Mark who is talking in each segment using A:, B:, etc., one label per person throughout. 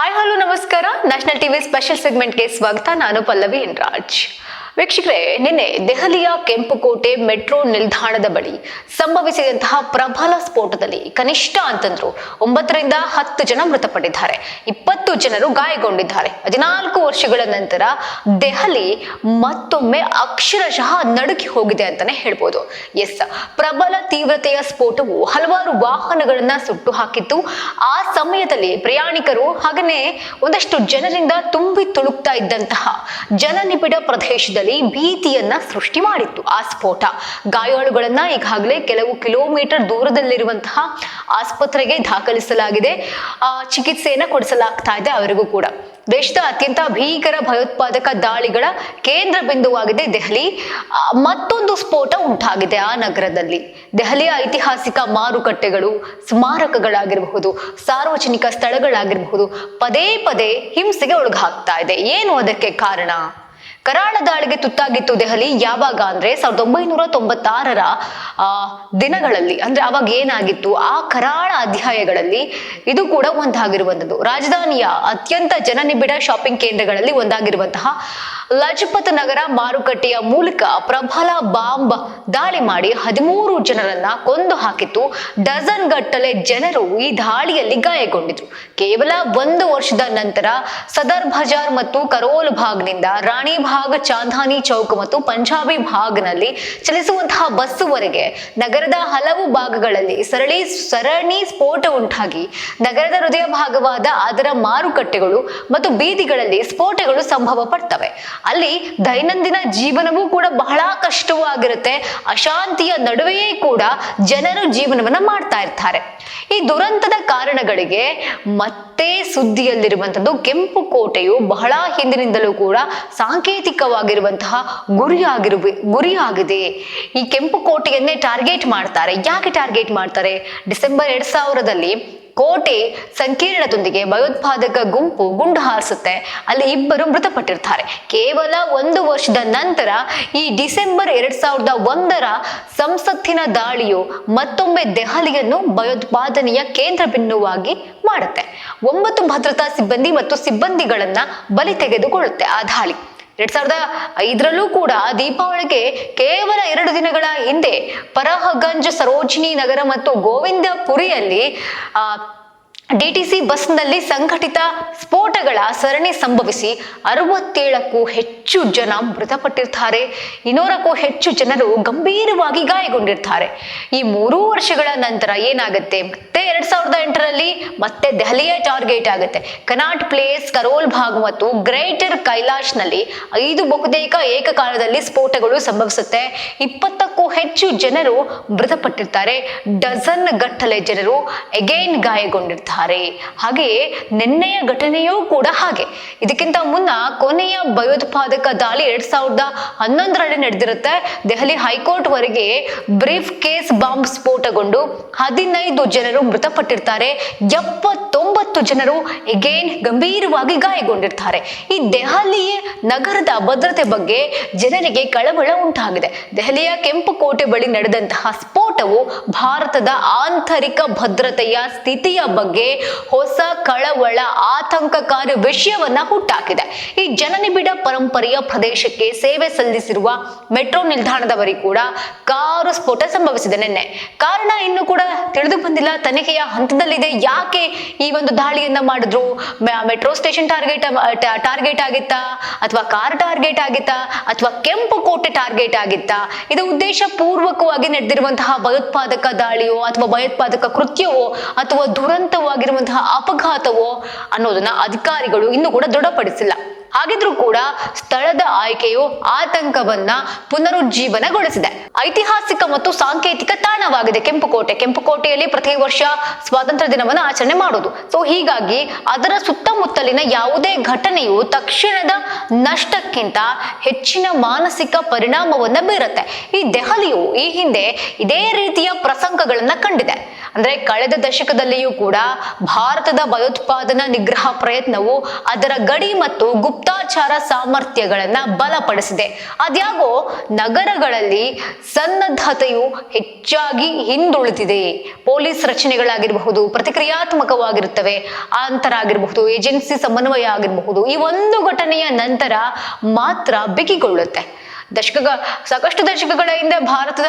A: Hi hello ನಮಸ್ಕಾರ. National TV special ಸೆಗ್ಮೆಂಟ್ಗೆ ಸ್ವಾಗತ. ನಾನು ಪಲ್ಲವಿ ಎನ್ರಾಜ್. ವೀಕ್ಷಕರೇ, ನಿನ್ನೆ ದೆಹಲಿಯ ಕೆಂಪುಕೋಟೆ ಮೆಟ್ರೋ ನಿಲ್ದಾಣದ ಬಳಿ ಸಂಭವಿಸಿದಂತಹ ಪ್ರಬಲ ಸ್ಫೋಟದಲ್ಲಿ ಕನಿಷ್ಠ ಅಂತಂದ್ರು 9 ರಿಂದ 10 ಜನ ಮೃತಪಟ್ಟಿದ್ದಾರೆ, 20 ಜನರು ಗಾಯಗೊಂಡಿದ್ದಾರೆ. 14 ವರ್ಷಗಳ ನಂತರ ದೆಹಲಿ ಮತ್ತೊಮ್ಮೆ ಅಕ್ಷರಶಃ ನಡುಗಿ ಹೋಗಿದೆ ಅಂತಾನೆ ಹೇಳ್ಬೋದು. ಎಸ್, ಪ್ರಬಲ ತೀವ್ರತೆಯ ಸ್ಫೋಟವು ಹಲವಾರು ವಾಹನಗಳನ್ನ ಸುಟ್ಟು ಹಾಕಿತ್ತು. ಆ ಸಮಯದಲ್ಲಿ ಪ್ರಯಾಣಿಕರು ಹಾಗೇನೆ ಒಂದಷ್ಟು ಜನರಿಂದ ತುಂಬಿ ತುಳುಕ್ತಾ ಇದ್ದಂತಹ ಜನನಿಬಿಡ ಪ್ರದೇಶದಲ್ಲಿ ಭೀತಿಯನ್ನ ಸೃಷ್ಟಿ ಮಾಡಿತ್ತು ಆ ಸ್ಫೋಟ. ಗಾಯಾಳುಗಳನ್ನ ಈಗಾಗಲೇ ಕೆಲವು ಕಿಲೋಮೀಟರ್ ದೂರದಲ್ಲಿರುವಂತಹ ಆಸ್ಪತ್ರೆಗೆ ದಾಖಲಿಸಲಾಗಿದೆ. ಚಿಕಿತ್ಸೆಯನ್ನ ಕೊಡಿಸಲಾಗ್ತಾ ಇದೆ ಅವರಿಗೂ ಕೂಡ. ದೇಶದ ಅತ್ಯಂತ ಭೀಕರ ಭಯೋತ್ಪಾದಕ ದಾಳಿಗಳ ಕೇಂದ್ರ ಬಿಂದುವಾಗಿದೆ ದೆಹಲಿ. ಮತ್ತೊಂದು ಸ್ಫೋಟ ಉಂಟಾಗಿದೆ ಆ ನಗರದಲ್ಲಿ. ದೆಹಲಿಯ ಐತಿಹಾಸಿಕ ಮಾರುಕಟ್ಟೆಗಳು, ಸ್ಮಾರಕಗಳಾಗಿರಬಹುದು, ಸಾರ್ವಜನಿಕ ಸ್ಥಳಗಳಾಗಿರಬಹುದು ಪದೇ ಪದೇ ಹಿಂಸೆಗೆ ಒಳಗಾಗ್ತಾ ಇದೆ. ಏನು ಅದಕ್ಕೆ ಕಾರಣ? ಕರಾಳ ದಾಳಿಗೆ ತುತ್ತಾಗಿತ್ತು ದೆಹಲಿ ಯಾವಾಗ ಅಂದ್ರೆ 1996ರ ದಿನಗಳಲ್ಲಿ. ಅಂದ್ರೆ ಅವಾಗ ಏನಾಗಿತ್ತು, ಆ ಕರಾಳ ಅಧ್ಯಾಯಗಳಲ್ಲಿ ಇದು ಕೂಡ ಒಂದಾಗಿರುವಂಥದ್ದು. ರಾಜಧಾನಿಯ ಅತ್ಯಂತ ಜನನಿಬಿಡ ಶಾಪಿಂಗ್ ಕೇಂದ್ರಗಳಲ್ಲಿ ಒಂದಾಗಿರುವಂತಹ ಲಜಪತ್ ನಗರ ಮಾರುಕಟ್ಟೆಯ ಮೂಲಕ ಪ್ರಬಲ ಬಾಂಬ್ ದಾಳಿ ಮಾಡಿ 13 ಜನರನ್ನ ಕೊಂದು ಹಾಕಿತ್ತು. ಡಜನ್ ಗಟ್ಟಲೆ ಜನರು ಈ ದಾಳಿಯಲ್ಲಿ ಗಾಯಗೊಂಡಿದ್ರು. ಕೇವಲ 1 ವರ್ಷದ ನಂತರ ಸದರ್ ಬಜಾರ್ ಮತ್ತು ಕರೋಲ್ ಭಾಗ್ನಿಂದ ರಾಣಿ ಭಾಗ್, ಚಾಂದಾನಿ ಚೌಕ್ ಮತ್ತು ಪಂಜಾಬಿ ಭಾಗ್ನಲ್ಲಿ ಚಲಿಸುವಂತಹ ಬಸ್ಸುವರೆಗೆ ನಗರದ ಹಲವು ಭಾಗಗಳಲ್ಲಿ ಸರಣಿ ಸ್ಫೋಟ ಉಂಟಾಗಿ ನಗರದ ಹೃದಯ ಭಾಗವಾದ ಅದರ ಮಾರುಕಟ್ಟೆಗಳು ಮತ್ತು ಬೀದಿಗಳಲ್ಲಿ ಸ್ಫೋಟಗಳು ಸಂಭವ ಪಡ್ತವೆ. ಅಲ್ಲಿ ದೈನಂದಿನ ಜೀವನವೂ ಕೂಡ ಬಹಳ ಕಷ್ಟವಾಗಿರುತ್ತೆ. ಅಶಾಂತಿಯ ನಡುವೆಯೇ ಕೂಡ ಜನರು ಜೀವನವನ್ನ ಮಾಡ್ತಾ ಇರ್ತಾರೆ. ಈ ದುರಂತದ ಕಾರಣಗಳಿಗೆ ಮತ್ತೆ ಸುದ್ದಿಯಲ್ಲಿರುವಂತದ್ದು ಕೆಂಪು ಕೋಟೆಯು ಬಹಳ ಹಿಂದಿನಿಂದಲೂ ಕೂಡ ಸಾಂಕೇತಿಕವಾಗಿರುವಂತಹ ಗುರಿಯಾಗಿದೆ. ಈ ಕೆಂಪು ಕೋಟೆಯನ್ನೇ ಟಾರ್ಗೆಟ್ ಮಾಡ್ತಾರೆ. ಯಾಕೆ ಟಾರ್ಗೆಟ್ ಮಾಡ್ತಾರೆ? ಡಿಸೆಂಬರ್ 2000ರಲ್ಲಿ ಕೋಟೆ ಸಂಕೀರ್ಣದೊಂದಿಗೆ ಭಯೋತ್ಪಾದಕ ಗುಂಪು ಗುಂಡು ಹಾರಿಸುತ್ತೆ. ಅಲ್ಲಿ 2 ಮೃತಪಟ್ಟಿರ್ತಾರೆ. ಕೇವಲ 1 ವರ್ಷದ ನಂತರ ಈ ಡಿಸೆಂಬರ್ 2001ರ ಸಂಸತ್ತಿನ ದಾಳಿಯು ಮತ್ತೊಮ್ಮೆ ದೆಹಲಿಯನ್ನು ಭಯೋತ್ಪಾದನೆಯ ಕೇಂದ್ರ ಬಿಂದುವಾಗಿ ಮಾಡುತ್ತೆ. 9 ಭದ್ರತಾ ಸಿಬ್ಬಂದಿ ಮತ್ತು ಸಿಬ್ಬಂದಿಗಳನ್ನ ಬಲಿ ತೆಗೆದುಕೊಳ್ಳುತ್ತೆ ಆ ದಾಳಿ. 2005ರಲ್ಲೂ ಕೂಡ ದೀಪಾವಳಿಗೆ ಕೇವಲ 2 ದಿನಗಳ ಹಿಂದೆ ಪರಹಗಂಜ್, ಸರೋಜಿನಿ ನಗರ ಮತ್ತು ಗೋವಿಂದಪುರಿಯಲ್ಲಿ ಡಿಟಿಸಿ ಬಸ್ನಲ್ಲಿ ಸಂಘಟಿತ ಸ್ಫೋಟಗಳ ಸರಣಿ ಸಂಭವಿಸಿ 67ಕ್ಕೂ ಹೆಚ್ಚು ಜನ ಮೃತಪಟ್ಟಿರ್ತಾರೆ. 200ಕ್ಕೂ ಹೆಚ್ಚು ಜನರು ಗಂಭೀರವಾಗಿ ಗಾಯಗೊಂಡಿರ್ತಾರೆ. ಈ 3 ವರ್ಷಗಳ ನಂತರ ಏನಾಗುತ್ತೆ, ಮತ್ತೆ 2008ರಲ್ಲಿ ಮತ್ತೆ ದೆಹಲಿಯ ಟಾರ್ಗೆಟ್ ಆಗುತ್ತೆ. ಕನಾಟ್ ಪ್ಲೇಸ್, ಕರೋಲ್ ಭಾಗ್ ಮತ್ತು ಗ್ರೇಟರ್ ಕೈಲಾಶ್ನಲ್ಲಿ 5 ಬಹುತೇಕ ಏಕಕಾಲದಲ್ಲಿ ಸ್ಫೋಟಗಳು ಸಂಭವಿಸುತ್ತೆ. 20ಕ್ಕೂ ಹೆಚ್ಚು ಜನರು ಮೃತಪಟ್ಟಿರ್ತಾರೆ. ಡಜನ್ ಗಟ್ಟಲೆ ಜನರು ಅಗೈನ್ ಗಾಯಗೊಂಡಿರ್ತಾರೆ. ಹಾಗೆಯೇ ನಿನ್ನೆಯ ಘಟನೆಯೂ ಕೂಡ ಹಾಗೆ. ಇದಕ್ಕಿಂತ ಮುನ್ನ ಕೊನೆಯ ಭಯೋತ್ಪಾದಕ ದಾಳಿ 2011ರಲ್ಲಿ ನಡೆದಿರುತ್ತೆ. ದೆಹಲಿ ಹೈಕೋರ್ಟ್ ವರೆಗೆ ಬ್ರೀಫ್ ಕೇಸ್ ಬಾಂಬ್ ಸ್ಫೋಟಗೊಂಡು 15 ಜನರು ಮೃತಪಟ್ಟಿರ್ತಾರೆ. 79 ಜನರು ಅಗೈನ್ ಗಂಭೀರವಾಗಿ ಗಾಯಗೊಂಡಿರ್ತಾರೆ. ಈ ದೆಹಲಿ ನಗರದ ಭದ್ರತೆ ಬಗ್ಗೆ ಜನರಿಗೆ ಕಳವಳ ಉಂಟಾಗಿದೆ. ದೆಹಲಿಯ ಕೆಂಪು ಕೋಟೆ ಬಳಿ ನಡೆದಂತಹ ಸ್ಫೋಟವು ಭಾರತದ ಆಂತರಿಕ ಭದ್ರತೆಯ ಸ್ಥಿತಿಯ ಬಗ್ಗೆ ಹೊಸ ಕಳವಳ, ಆತಂಕಕಾರಿ ವಿಷಯವನ್ನ ಹುಟ್ಟಾಕಿದೆ. ಈ ಜನನಿಬಿಡ ಪರಂಪರೆಯ ಪ್ರದೇಶಕ್ಕೆ ಸೇವೆ ಸಲ್ಲಿಸಿರುವ ಮೆಟ್ರೋ ನಿಲ್ದಾಣದವರೆಗೂ ಕೂಡ ಕಾರು ಸ್ಫೋಟ ಸಂಭವಿಸಿದೆ ನಿನ್ನೆ. ಕಾರಣ ಇನ್ನು ಕೂಡ ತಿಳಿದು ಬಂದಿಲ್ಲ, ತನಿಖೆಯ ಹಂತದಲ್ಲಿದೆ. ಯಾಕೆ ಈ ಒಂದು ದಾಳಿಯನ್ನ ಮಾಡಿದ್ರು? ಮೆಟ್ರೋ ಸ್ಟೇಷನ್ ಟಾರ್ಗೆಟ್ ಆಗಿತ್ತಾ, ಅಥವಾ ಕಾರ್ ಟಾರ್ಗೆಟ್ ಆಗಿತ್ತಾ, ಅಥವಾ ಕೆಂಪು ಕೋಟೆ ಟಾರ್ಗೆಟ್ ಆಗಿತ್ತಾ? ಇದು ಉದ್ದೇಶ ಪೂರ್ವಕವಾಗಿ ನಡೆದಿರುವಂತಹ ಭಯೋತ್ಪಾದಕ ದಾಳಿಯೋ ಅಥವಾ ಭಯೋತ್ಪಾದಕ ಕೃತ್ಯವೋ ಅಥವಾ ದುರಂತವಾಗಿರುವಂತಹ ಅಪಘಾತವೋ ಅನ್ನೋದನ್ನ ಅಧಿಕಾರಿಗಳು ಇನ್ನೂ ಕೂಡ ದೃಢಪಡಿಸಿಲ್ಲ. ಹಾಗಿದ್ರೂ ಕೂಡ ಸ್ಥಳದ ಆಯ್ಕೆಯು ಆತಂಕವನ್ನ ಪುನರುಜ್ಜೀವನಗೊಳಿಸಿದೆ. ಐತಿಹಾಸಿಕ ಮತ್ತು ಸಾಂಕೇತಿಕ ತಾಣವಾಗಿದೆ ಕೆಂಪುಕೋಟೆ. ಕೆಂಪುಕೋಟೆಯಲ್ಲಿ ಪ್ರತಿ ವರ್ಷ ಸ್ವಾತಂತ್ರ್ಯ ದಿನವನ್ನು ಆಚರಣೆ ಮಾಡೋದು. ಸೊ ಹೀಗಾಗಿ ಅದರ ಸುತ್ತಮುತ್ತಲಿನ ಯಾವುದೇ ಘಟನೆಯು ತಕ್ಷಣದ ನಷ್ಟಕ್ಕಿಂತ ಹೆಚ್ಚಿನ ಮಾನಸಿಕ ಪರಿಣಾಮವನ್ನ ಬೀರುತ್ತೆ. ಈ ದೆಹಲಿಯು ಈ ಹಿಂದೆ ಇದೇ ರೀತಿಯ ಪ್ರಸಂಗಗಳನ್ನ ಕಂಡಿದೆ. ಅಂದ್ರೆ ಕಳೆದ ದಶಕದಲ್ಲಿಯೂ ಕೂಡ ಭಾರತದ ಭಯೋತ್ಪಾದನಾ ನಿಗ್ರಹ ಪ್ರಯತ್ನವು ಅದರ ಗಡಿ ಮತ್ತು ಗುಪ್ತಾಚಾರ ಸಾಮರ್ಥ್ಯಗಳನ್ನ ಬಲಪಡಿಸಿದೆ. ಅದ್ಯಾಗೋ ನಗರಗಳಲ್ಲಿ ಸನ್ನದ್ಧತೆಯು ಹೆಚ್ಚಾಗಿ ಹಿಂದುಳಿದಿದೆ. ಪೊಲೀಸ್ ರಚನೆಗಳಾಗಿರಬಹುದು, ಪ್ರತಿಕ್ರಿಯಾತ್ಮಕವಾಗಿರುತ್ತವೆ, ಅಂತರ ಆಗಿರಬಹುದು, ಏಜೆನ್ಸಿ ಸಮನ್ವಯ ಆಗಿರಬಹುದು. ಈ ಒಂದು ಘಟನೆಯ ನಂತರ ಮಾತ್ರ ಬಿಗಿಗೊಳ್ಳುತ್ತೆ. ಸಾಕಷ್ಟು ದಶಕಗಳ ಹಿಂದೆ ಭಾರತದ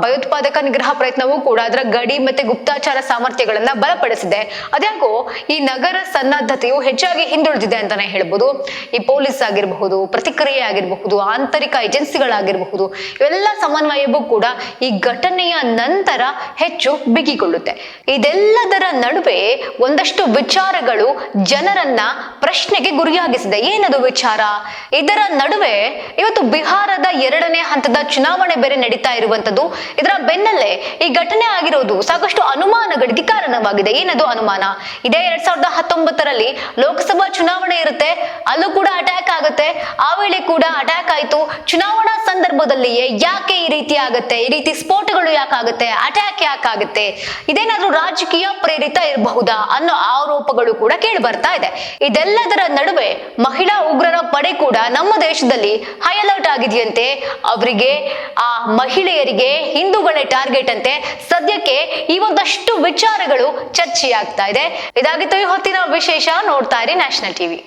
A: ಭಯೋತ್ಪಾದಕ ನಿಗ್ರಹ ಪ್ರಯತ್ನವೂ ಕೂಡ ಅದರ ಗಡಿ ಮತ್ತೆ ಗುಪ್ತಾಚಾರ ಸಾಮರ್ಥ್ಯಗಳನ್ನ ಬಲಪಡಿಸಿದೆ. ಅದ್ಯಾಕೋ ಈ ನಗರ ಸನ್ನದ್ಧತೆಯು ಹೆಚ್ಚಾಗಿ ಹಿಂದುಳಿದಿದೆ ಅಂತಾನೆ ಹೇಳ್ಬೋದು. ಈ ಪೊಲೀಸ್ ಆಗಿರಬಹುದು, ಪ್ರತಿಕ್ರಿಯೆ ಆಗಿರಬಹುದು, ಆಂತರಿಕ ಏಜೆನ್ಸಿಗಳಾಗಿರಬಹುದು, ಇವೆಲ್ಲ ಸಮನ್ವಯವೂ ಕೂಡ ಈ ಘಟನೆಯ ನಂತರ ಹೆಚ್ಚು ಬಿಗಿಗೊಳ್ಳುತ್ತೆ. ಇದೆಲ್ಲದರ ನಡುವೆ ಒಂದಷ್ಟು ವಿಚಾರಗಳು ಜನರನ್ನ ಪ್ರಶ್ನೆಗೆ ಗುರಿಯಾಗಿಸಿದೆ. ಏನದು ವಿಚಾರ? ಇದರ ನಡುವೆ ಇವತ್ತು ಬಿಹಾರ ಎರಡನೇ ಹಂತದ ಚುನಾವಣೆ ಬೇರೆ ನಡೀತಾ ಇರುವಂತದ್ದು. ಇದರ ಬೆನ್ನಲ್ಲೇ ಈ ಘಟನೆ ಆಗಿರೋದು ಸಾಕಷ್ಟು ಅನುಮಾನಗಳಿಗೆ ಕಾರಣವಾಗಿದೆ. ಏನದು ಅನುಮಾನ? ಇದೇ 2019ರಲ್ಲಿ ಲೋಕಸಭಾ ಚುನಾವಣೆ ಇರುತ್ತೆ, ಅಲ್ಲೂ ಕೂಡ ಅಟ್ಯಾಕ್ ಆಗುತ್ತೆ. ಆ ವೇಳೆ ಕೂಡ ಅಟ್ಯಾಕ್ ಆಯ್ತು. ಚುನಾವಣಾ ಸಂದರ್ಭದಲ್ಲಿಯೇ ಯಾಕೆ ಈ ರೀತಿ ಆಗುತ್ತೆ, ಈ ರೀತಿ ಸ್ಫೋಟಗಳು ಯಾಕಾಗುತ್ತೆ, ಅಟ್ಯಾಕ್ ಯಾಕಾಗುತ್ತೆ, ಇದೇನಾದ್ರೂ ರಾಜಕೀಯ ಪ್ರೇರಿತ ಇರಬಹುದಾ ಅನ್ನೋ ಆರೋಪಗಳು ಕೂಡ ಕೇಳಿ ಬರ್ತಾ ಇದೆ. ಇದೆಲ್ಲದರ ನಡುವೆ ಮಹಿಳಾ ಉಗ್ರರ ಪಡೆ ಕೂಡ ನಮ್ಮ ದೇಶದಲ್ಲಿ ಹೈ ಅಲರ್ಟ್ ಆಗಿದೆಯಂತೆ. ಅವರಿಗೆ, ಆ ಮಹಿಳೆಯರಿಗೆ ಹಿಂದೂಗಳೇ ಟಾರ್ಗೆಟ್ ಅಂತೆ. ಸದ್ಯಕ್ಕೆ ಈ ಒಂದಷ್ಟು ವಿಚಾರಗಳು ಚರ್ಚೆಯಾಗ್ತಾ ಇದೆ. ಇದಾಗಿತ್ತು ಈ ಹೊತ್ತಿನ ವಿಶೇಷ. ನೋಡ್ತಾ ಇರಿ ನ್ಯಾಷನಲ್ ಟಿವಿ.